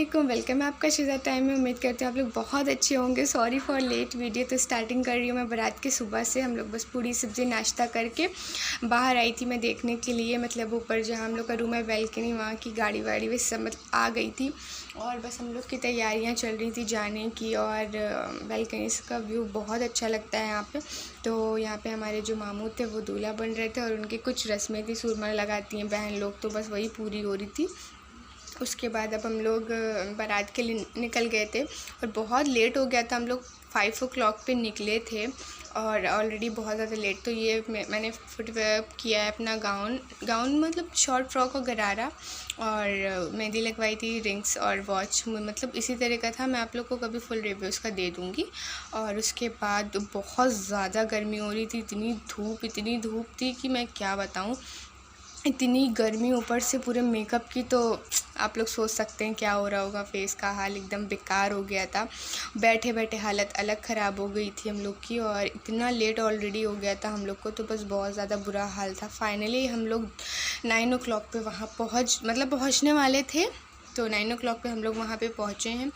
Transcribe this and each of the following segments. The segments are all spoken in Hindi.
वालेकुम, वेलकम है आपका शिज़ा टाइम में। उम्मीद करते हैं आप लोग बहुत अच्छे होंगे। Sorry for late video. तो स्टार्टिंग कर रही हूँ मैं बारात के सुबह से। हम लोग बस पूरी सब्ज़ी नाश्ता करके बाहर आई थी मैं देखने के लिए, मतलब ऊपर जहाँ हम लोग का रूम है बैल्कनी, वहाँ की गाड़ी वाड़ी वे सब मतलब आ गई थी और बस हम लोग की तैयारियाँ चल रही थी जाने की। और बैल्कनी का व्यू बहुत अच्छा लगता है यहाँ पे। तो यहाँ पे हमारे जो मामू थे वो दूल्हा बन रहे थे और उनकी कुछ रस्में थी, सूरमा लगाती हैं बहन लोग, तो बस वही पूरी हो रही थी। उसके बाद अब हम लोग बारात के लिए निकल गए थे और बहुत लेट हो गया था। हम लोग 5 o'clock पे निकले थे और ऑलरेडी बहुत ज़्यादा लेट। तो ये मैंने फुटवेयर किया है अपना गाउन मतलब शॉर्ट फ्रॉक और गरारा, और मेहंदी लगवाई थी, रिंग्स और वॉच, मतलब इसी तरह का था। मैं आप लोग को कभी फुल रिव्यूज़ का दे दूँगी। और उसके बाद बहुत ज़्यादा गर्मी हो रही थी, इतनी धूप थी कि मैं क्या बताऊँ। इतनी गर्मी, ऊपर से पूरे मेकअप की, तो आप लोग सोच सकते हैं क्या हो रहा होगा। फेस का हाल एकदम बेकार हो गया था। बैठे बैठे हालत अलग ख़राब हो गई थी हम लोग की, और इतना लेट ऑलरेडी हो गया था हम लोग को, तो बस बहुत ज़्यादा बुरा हाल था। फाइनली हम लोग 9 o'clock पे वहाँ पहुँचने वाले थे। तो 9 o'clock पे हम लोग वहाँ पे पहुँचे हैं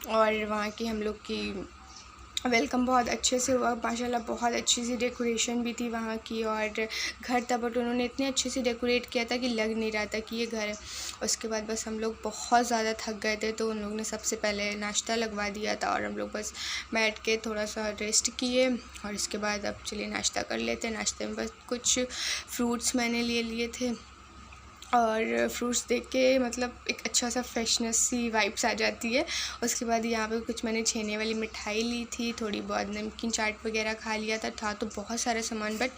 और वहाँ की हम लोग की वेलकम बहुत अच्छे से हुआ माशाल्लाह। बहुत अच्छी सी डेकोरेशन भी थी वहाँ की, और घर था बट उन्होंने इतने अच्छे से डेकोरेट किया था कि लग नहीं रहा था कि ये घर है। उसके बाद बस हम लोग बहुत ज़्यादा थक गए थे, तो उन लोग ने सबसे पहले नाश्ता लगवा दिया था और हम लोग बस बैठ के थोड़ा सा रेस्ट किए। और इसके बाद अब चलिए नाश्ता कर लेते हैं। नाश्ते में बस कुछ फ्रूट्स मैंने ले लिए थे, और फ्रूट्स देख के मतलब एक अच्छा सा फ्रेशनेस सी वाइब्स आ जाती है। उसके बाद यहाँ पे कुछ मैंने छेने वाली मिठाई ली थी, थोड़ी बहुत नमकीन चाट वगैरह खा लिया था तो बहुत सारा सामान, बट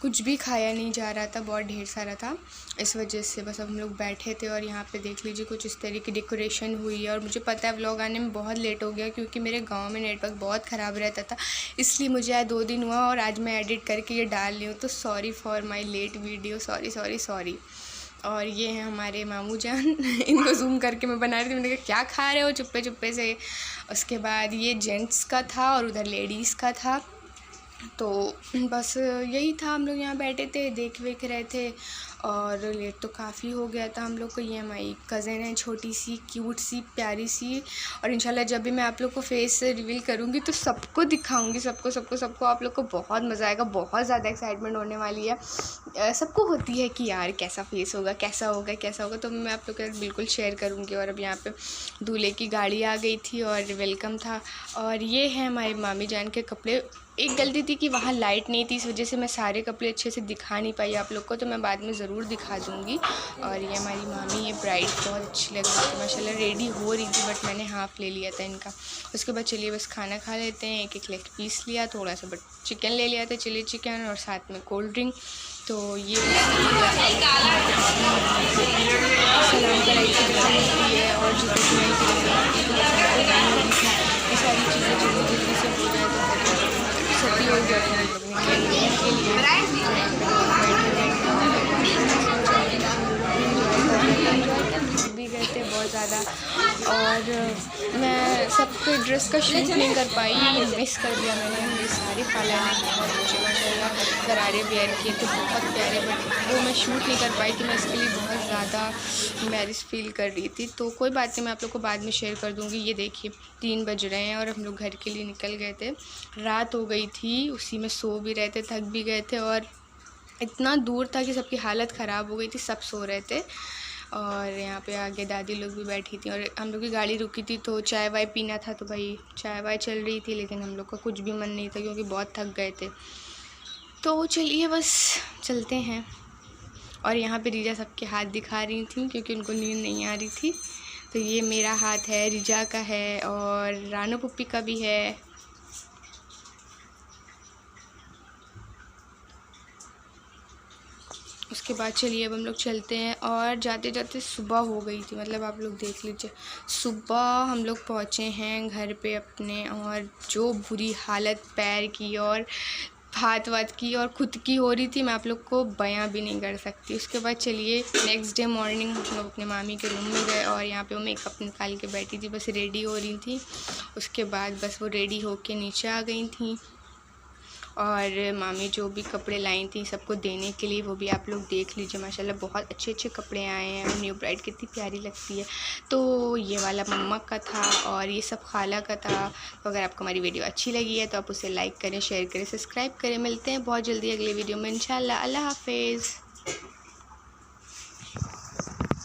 कुछ भी खाया नहीं जा रहा था, बहुत ढेर सारा था। इस वजह से बस अब हम लोग बैठे थे और यहाँ पे देख लीजिए कुछ इस तरह की डेकोरेशन हुई है। और मुझे पता है व्लॉग आने में बहुत लेट हो गया क्योंकि मेरे गाँव में नेटवर्क बहुत ख़राब रहता था, इसलिए मुझे आज 2 दिन हुआ और आज मैं एडिट करके ये डाल रही हूँ। तो sorry for my late video, sorry. और ये हैं हमारे मामू जान इनको जूम करके मैं बना रही थी। मैंने कहा क्या खा रहे हो चुप्पे से। उसके बाद ये जेंट्स का था और उधर लेडीज़ का था। तो बस यही था, हम लोग यहाँ बैठे थे देख रहे थे और लेट तो काफ़ी हो गया था हम लोग को। ये हमारी कज़न है, छोटी सी क्यूट सी प्यारी सी, और इंशाल्लाह जब भी मैं आप लोग को फेस रिवील करूँगी तो सबको दिखाऊँगी, सबको आप लोग को बहुत मज़ा आएगा। बहुत ज़्यादा एक्साइटमेंट होने वाली है। सबको होती है कि यार कैसा फेस होगा, कैसा होगा, तो मैं आप लोग के साथ बिल्कुल शेयर करूँगी। और अब यहाँ पे दूल्हे की गाड़ी आ गई थी और वेलकम था। और ये है हमारी मामी जान के कपड़े। एक गलती थी कि वहाँ लाइट नहीं थी, इस वजह से मैं सारे कपड़े अच्छे से दिखा नहीं पाई आप लोग को, तो मैं बाद में ज़रूर दिखा दूँगी। और ये हमारी मामी, ये ब्राइड बहुत अच्छी लग रही थी माशाल्लाह। रेडी हो रही थी बट मैंने हाफ़ ले लिया था इनका। उसके बाद चलिए बस खाना खा लेते हैं। एक लेग पीस लिया, थोड़ा सा बट चिकन ले लिया था, चिली चिकन, और साथ में कोल्ड ड्रिंक। तो ये सलाम कराई थी है और जो ये सारी चीज़ें जल्दी से हो जाए तो सभी हो जाती है भी गए थे बहुत ज़्यादा। और मैं सबके ड्रेस का शूट नहीं कर पाई, मिस कर दिया मैंने। मेरी सारी खाला ने बहुत अच्छे माशाल्लाह गरारे वेयर किए थे, बहुत प्यारे, बट वो मैं शूट नहीं कर पाई थी। मैं इसके लिए बहुत ज़्यादा एम्बैरेस फील कर रही थी। तो कोई बात नहीं, मैं आप लोग को बाद में शेयर कर दूँगी। ये देखिए 3 बज रहे हैं और हम लोग घर के लिए निकल गए थे। रात हो गई थी, उसी में सो भी रहे थे, थक भी गए थे, और इतना दूर था कि सबकी हालत ख़राब हो गई थी, सब सो रहे थे। और यहाँ पे आगे दादी लोग भी बैठी थी और हम लोग की गाड़ी रुकी थी, तो चाय वाय पीना था, तो भाई चाय वाय चल रही थी, लेकिन हम लोग का कुछ भी मन नहीं था क्योंकि बहुत थक गए थे। तो चलिए बस चलते हैं। और यहाँ पे रिजा सबके हाथ दिखा रही थी क्योंकि उनको नींद नहीं आ रही थी। तो ये मेरा हाथ है, रिजा का है, और रानू पुप्पी का भी है। उसके बाद चलिए अब हम लोग चलते हैं। और जाते जाते सुबह हो गई थी, मतलब आप लोग देख लीजिए, सुबह हम लोग पहुँचे हैं घर पे अपने, और जो बुरी हालत पैर की और हाथ वाथ की और खुद की हो रही थी, मैं आप लोग को बयां भी नहीं कर सकती। उसके बाद चलिए नेक्स्ट डे मॉर्निंग हम लोग अपने मामी के रूम में गए, और यहाँ पे वो मेकअप निकाल के बैठी थी, बस रेडी हो रही थी। उसके बाद बस वो रेडी होके नीचे आ गई थी। और मामी जो भी कपड़े लाई थी सबको देने के लिए, वो भी आप लोग देख लीजिए। माशाल्लाह बहुत अच्छे अच्छे कपड़े आए हैं। न्यू ब्राइड कितनी प्यारी लगती है। तो ये वाला मम्मा का था और ये सब खाला का था। तो अगर आपको हमारी वीडियो अच्छी लगी है तो आप उसे लाइक करें, शेयर करें, सब्सक्राइब करें। मिलते हैं बहुत जल्दी अगले वीडियो में इंशाल्लाह। अल्लाह हाफिज़।